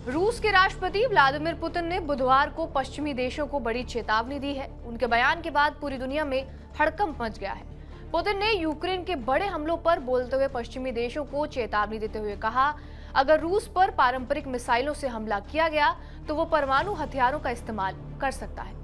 रूस के राष्ट्रपति व्लादिमीर पुतिन ने बुधवार को पश्चिमी देशों को बड़ी चेतावनी दी है। उनके बयान के बाद पूरी दुनिया में हड़कंप मच गया है। पुतिन ने यूक्रेन के बड़े हमलों पर बोलते हुए पश्चिमी देशों को चेतावनी देते हुए कहा, अगर रूस पर पारंपरिक मिसाइलों से हमला किया गया तो वो परमाणु हथियारों का इस्तेमाल कर सकता है।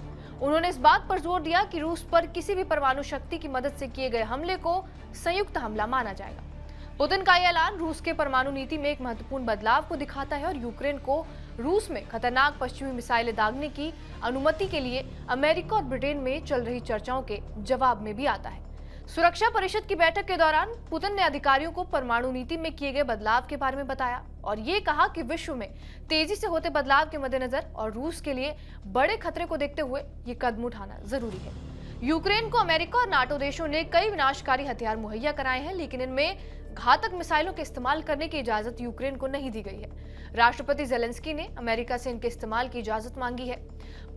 उन्होंने इस बात पर जोर दिया कि रूस पर किसी भी परमाणु शक्ति की मदद से किए गए हमले को संयुक्त हमला माना जाएगा। पुतिन का यह ऐलान रूस के परमाणु नीति में एक महत्वपूर्ण बदलाव को दिखाता है और यूक्रेन को रूस में खतरनाक पश्चिमी मिसाइलें दागने की अनुमति के लिए अमेरिका और ब्रिटेन में चल रही चर्चाओं के जवाब में भी आता है। सुरक्षा परिषद की बैठक के दौरान पुतिन ने अधिकारियों को परमाणु नीति में किए गए बदलाव के बारे में बताया और ये कहा कि विश्व में तेजी से होते बदलाव के मद्देनजर और रूस के लिए बड़े खतरे को देखते हुए ये कदम उठाना जरूरी है। यूक्रेन को अमेरिका और नाटो देशों ने कई विनाशकारी हथियार मुहैया कराए हैं, लेकिन इनमें घातक मिसाइलों के इस्तेमाल करने की इजाजत यूक्रेन को नहीं दी गई है। राष्ट्रपति जेलेंस्की ने अमेरिका से इनके इस्तेमाल की इजाजत मांगी है।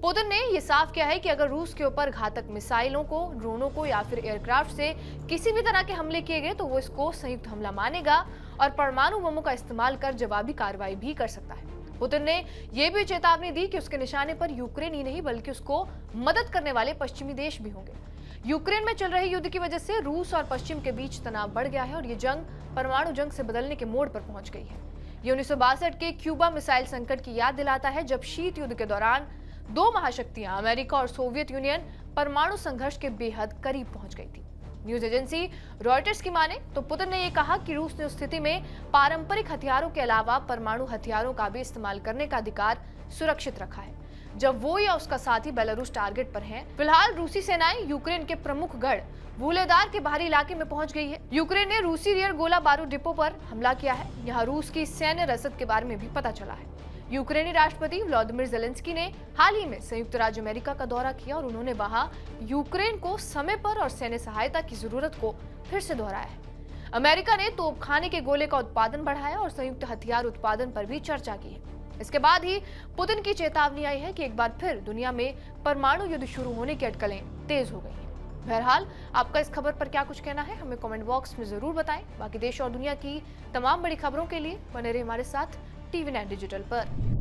पुतिन ने यह साफ किया है कि अगर रूस के ऊपर घातक मिसाइलों को, ड्रोनों को या फिर एयरक्राफ्ट से किसी भी तरह के हमले किए गए तो वो इसको संयुक्त हमला मानेगा और परमाणु बमों का इस्तेमाल कर जवाबी कार्रवाई भी कर सकता है। पुतिन ने यह भी चेतावनी दी कि उसके निशाने पर यूक्रेन ही नहीं बल्कि उसको मदद करने वाले पश्चिमी देश भी होंगे। यूक्रेन में चल रहे युद्ध की वजह से रूस और पश्चिम के बीच तनाव बढ़ गया है और ये जंग परमाणु जंग से बदलने के मोड़ पर पहुंच गई है। ये 1962 के क्यूबा मिसाइल संकट की याद दिलाता है, जब शीत युद्ध के दौरान दो महाशक्तियां अमेरिका और सोवियत यूनियन परमाणु संघर्ष के बेहद करीब पहुंच गई थी। न्यूज एजेंसी रॉयटर्स की माने तो पुतिन ने यह कहा कि रूस ने उस स्थिति में पारंपरिक हथियारों के अलावा परमाणु हथियारों का भी इस्तेमाल करने का अधिकार सुरक्षित रखा है, जब वो या उसका साथी बेलारूस टारगेट पर हैं। फिलहाल रूसी सेनाएं यूक्रेन के प्रमुख गढ़ वुलेदार के बाहरी इलाके में पहुंच गई है। यूक्रेन ने रूसी रियर गोला बारूद डिपो पर हमला किया है। यहाँ रूस की सैन्य रसद के बारे में भी पता चला है। यूक्रेनी राष्ट्रपति व्लादिमीर जेलेंस्की ने हाल ही में संयुक्त राज्य अमेरिका का दौरा किया और उन्होंने वहां यूक्रेन को समय पर और सैन्य सहायता की जरूरत को फिर से दोहराया है। अमेरिका ने तोपखाने के गोले का उत्पादन बढ़ाया और संयुक्त हथियार उत्पादन पर भी चर्चा की है। इसके बाद ही पुतिन की चेतावनी आई है कि एक बार फिर दुनिया में परमाणु युद्ध शुरू होने की अटकलें तेज हो गई हैं। बहरहाल, आपका इस खबर पर क्या कुछ कहना है, हमें कमेंट बॉक्स में जरूर बताएं। बाकी देश और दुनिया की तमाम बड़ी खबरों के लिए बने रहिए हमारे साथ TV9 डिजिटल पर।